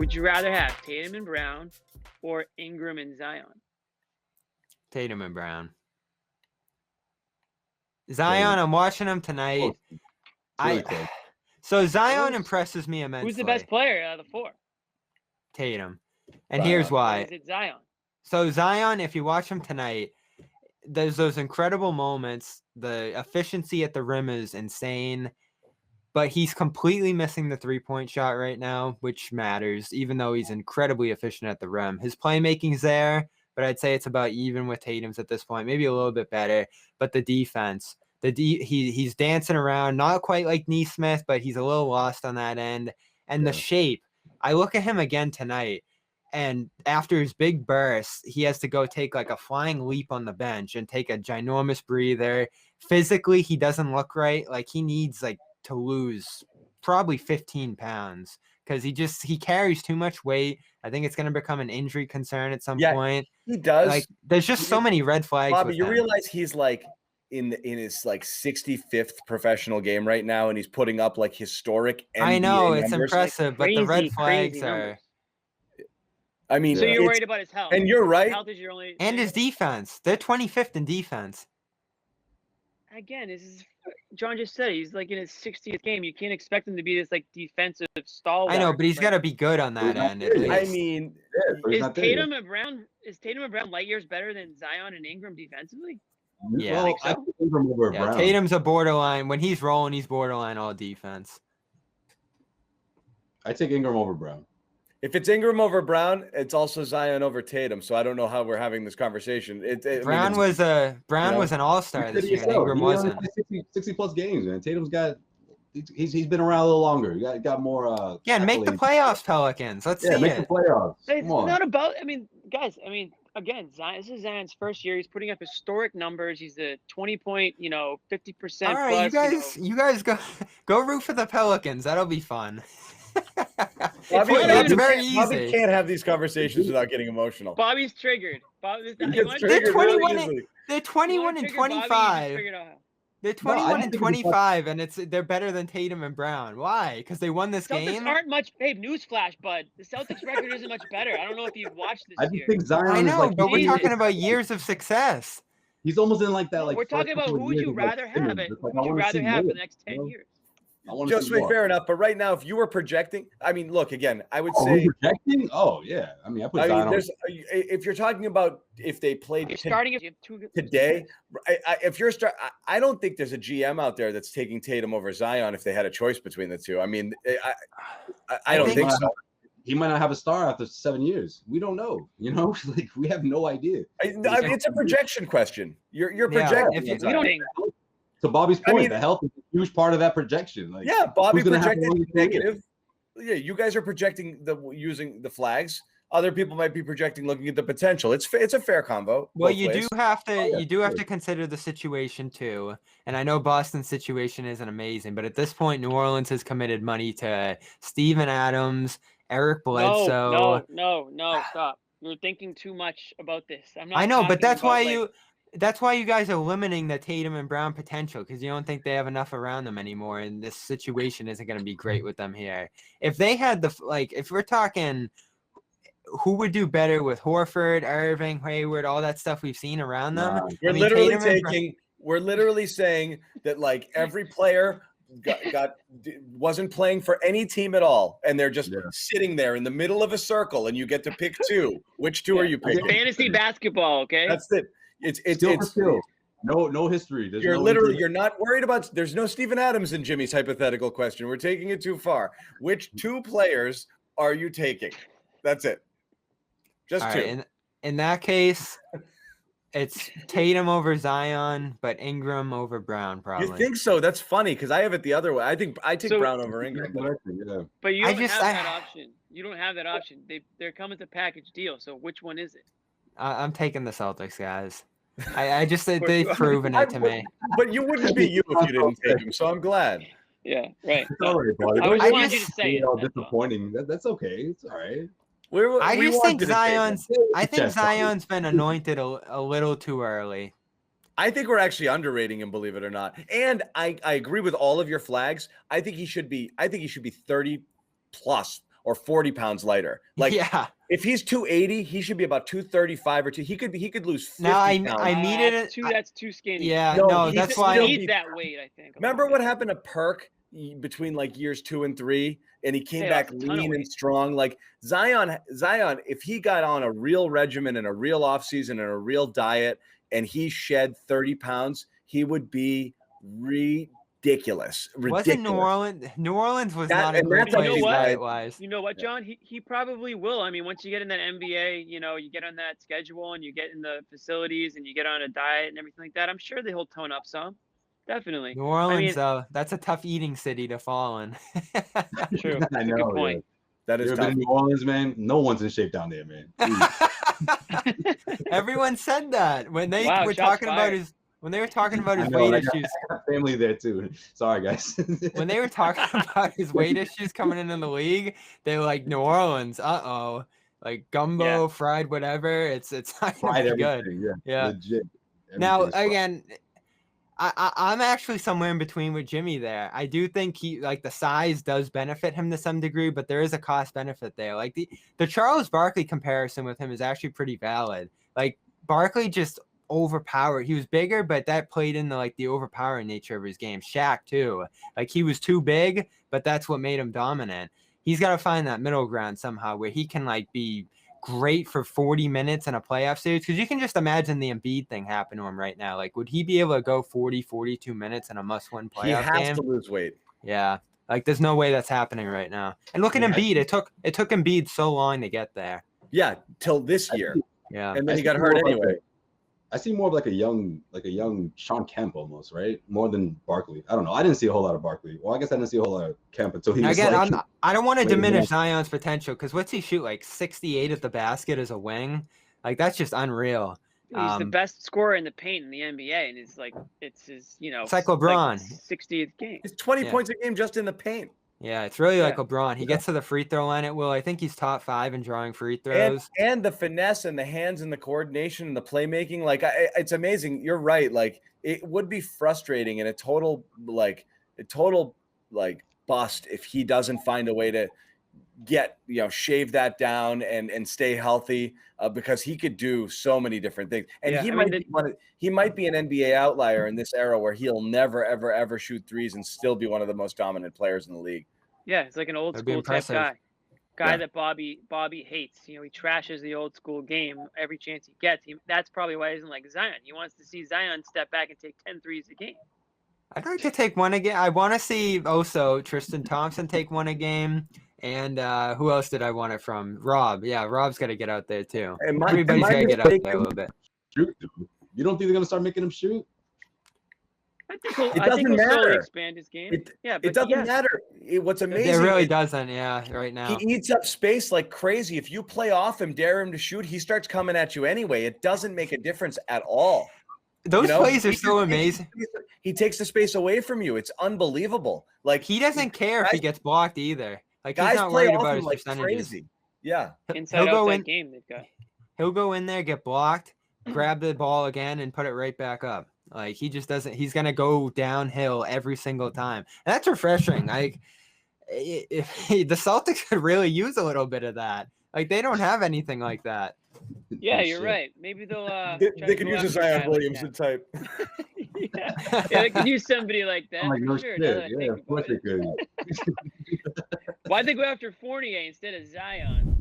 Would you rather have Tatum and Brown or Ingram and Zion? Tatum and Brown. Zion, I'm watching him tonight. So Zion impresses me immensely. Who's the best player out of the four? Tatum. And here's why. Is it Zion? So Zion, if you watch him tonight, there's those incredible moments. The efficiency at the rim is insane. But he's completely missing the three-point shot right now, which matters, even though he's incredibly efficient at the rim. His playmaking's there, but I'd say it's about even with Tatum's at this point, maybe a little bit better. But the defense, he's dancing around, not quite like Neesmith, but he's a little lost on that end. And the shape, I look at him again tonight, and after his big burst, he has to go take like a flying leap on the bench and take a ginormous breather. Physically, he doesn't look right. Like he needs to lose probably 15 pounds because he carries too much weight. I think it's going to become an injury concern at some point. He does. There's just so many red flags. Bobby, you realize he's in his 65th professional game right now, and he's putting up historic NBA I know it's numbers. impressive, but the red flags are. I mean, so you're worried about his health, and you're right. His health is your only and his defense. They're 25th in defense. Again, John just said he's in his 60th game. You can't expect him to be this defensive stalwart. I know, but he's got to be good on that end. At least. I mean, is Tatum and Brown light years better than Zion and Ingram defensively? Yeah, well, I think Ingram over Brown. Tatum's a borderline. When he's rolling, he's borderline all defense. I take Ingram over Brown. If it's Ingram over Brown, it's also Zion over Tatum. So I don't know how we're having this conversation. Brown was an all-star this year. Ingram wasn't. 60 plus games, man. Tatum's got. He's been around a little longer. You got more. And make the playoffs, Pelicans. Let's see make the playoffs. It's not about. Guys. Again, this is Zion's first year. He's putting up historic numbers. He's a 20-point, 50%. All right, plus, you guys go root for the Pelicans. That'll be fun. Bobby can't have these conversations without getting emotional. Bobby's triggered. They're 21 and 25. They're 21 and 25, and they're better than Tatum and Brown. Why? Because they won this game. Celtics aren't much. Hey, newsflash, bud. The Celtics record isn't much better. I don't know if you've watched this year. Think Zion I know, but we're talking about years of success. He's almost in that. We're talking about who would you rather have it. Who would you rather have for the next 10 years? Just fair enough. But right now, if you were projecting, look, again, I would say projecting. Oh yeah, I put Zion on. If you're talking about if they played starting today, I don't think there's a GM out there that's taking Tatum over Zion if they had a choice between the two. I don't think so. He might not have a star after 7 years. We don't know. We have no idea. It's a projection question. You're projecting. We don't think. To Bobby's point, the health is a huge part of that projection. Bobby projected negative. Yeah, you guys are projecting using the flags. Other people might be projecting looking at the potential. It's a fair combo. Well, you do have to consider the situation too. And I know Boston's situation isn't amazing, but at this point, New Orleans has committed money to Steven Adams, Eric Bledsoe. No, stop. You're thinking too much about this. I know, but that's why you guys are limiting the Tatum and Brown potential because you don't think they have enough around them anymore, and this situation isn't going to be great with them here. If they had if we're talking who would do better with Horford, Irving, Hayward, all that stuff we've seen around them. We're literally saying that every player wasn't playing for any team at all, and they're just sitting there in the middle of a circle, and you get to pick two. Which two are you picking? Fantasy basketball, okay? That's it. It's no history. You're not worried about. There's no Steven Adams in Jimmy's hypothetical question. We're taking it too far. Which two players are you taking? That's it. Just all two. Right, in that case, it's Tatum over Zion, but Ingram over Brown probably. You think so? That's funny because I have it the other way. I think I take Brown over Ingram. But you don't have that option. You don't have that option. They're coming to package deal. So which one is it? I'm taking the Celtics, guys. I just think they've proven it to me. But you wouldn't be you if you didn't take him, so I'm glad. Yeah, right. All right, buddy. I wanted you to say it. Disappointing. That's okay. It's all right. I think Zion's been anointed a little too early. I think we're actually underrating him, believe it or not. And I agree with all of your flags. I think he should be 30 plus or 40 pounds lighter. Like, yeah. if he's 280, he should be about 235 or 2. He could lose 50 Now pounds. I needed it. That's too skinny. Yeah, No, no, he that's still why. He needs that weight, I think. Remember what happened to Perk between like years 2 and 3, and he came back lean and strong. Like Zion, if he got on a real regimen and a real offseason and a real diet, and he shed 30 pounds, he would be ridiculous. Wasn't New Orleans was not a great place diet-wise. You know what, John? He probably will. I mean, once you get in that NBA, you get on that schedule and you get in the facilities and you get on a diet and everything like that, I'm sure that he'll tone up some. Definitely. New Orleans, that's a tough eating city to fall in. True. That's a good point. Yeah. That is tough. New Orleans, man. No one's in shape down there, man. Everyone said that when they were talking about his weight issues. I got family there too. Sorry, guys. When they were talking about his weight issues coming into the league, they were like, New Orleans, like gumbo, fried whatever. It's not gonna be good. Yeah. Legit. Now again, I'm actually somewhere in between with Jimmy there. I do think the size does benefit him to some degree, but there is a cost benefit there. Like the Charles Barkley comparison with him is actually pretty valid. Like Barkley just overpowered. He was bigger, but that played into the overpowering nature of his game. Shaq too. Like he was too big, but that's what made him dominant. He's got to find that middle ground somehow where he can be great for 40 minutes in a playoff series, because you can just imagine the Embiid thing happen to him right now. Like, would he be able to go 40, 42 minutes in a must-win playoff game? He has to lose weight. Yeah. Like, there's no way that's happening right now. And look at Embiid. It took Embiid so long to get there. Yeah, till this year. Yeah. And then he got hurt anyway. I see more of like a young Sean Kemp almost, right? More than Barkley. I don't know. I didn't see a whole lot of Barkley. Well, I guess I didn't see a whole lot of Kemp until he was I don't want to diminish Zion's potential, because what's he shoot, 68 at the basket as a wing? Like, that's just unreal. He's the best scorer in the paint in the NBA, and it's his, it's like LeBron. 60th game. It's 20 points a game just in the paint. Yeah, it's really like LeBron. He gets to the free throw line at will. I think he's top 5 in drawing free throws. And the finesse and the hands and the coordination and the playmaking. It's amazing. You're right. It would be frustrating and a total bust if he doesn't find a way to get, shave that down and stay healthy, because he could do so many different things. And he might be an NBA outlier in this era where he'll never, ever, ever shoot threes and still be one of the most dominant players in the league. Yeah, it's like an old school type guy that Bobby hates. He trashes the old school game every chance he gets. That's probably why he doesn't like Zion. He wants to see Zion step back and take 10 threes a game. I'd like to take one again. I want to see also Tristan Thompson take one a game. And who else did I want it from? Rob. Yeah, Rob's got to get out there too. Everybody's got to get out there a little bit. Shoot, you don't think they're going to start making him shoot? I think he'll slowly expand his game. It doesn't matter. What's amazing, it really doesn't. Yeah, right now he eats up space like crazy. If you play off him, dare him to shoot, he starts coming at you anyway. It doesn't make a difference at all. Those plays are so amazing. He takes the space away from you. It's unbelievable. Like, he doesn't care if he gets blocked either. Like, guys he's not play worried off about him his like percentages. crazy. Yeah, inside game they've got. He'll go in there, get blocked, grab the ball again, and put it right back up. Like, he just doesn't. He's gonna go downhill every single time, and that's refreshing. Like, if the Celtics could really use a little bit of that. Like, they don't have anything like that. Yeah, you're right. Maybe they'll. They could use a Zion Williamson type. yeah, they could use somebody like that. For sure. Yeah, of course they could. Why'd they go after Fournier instead of Zion?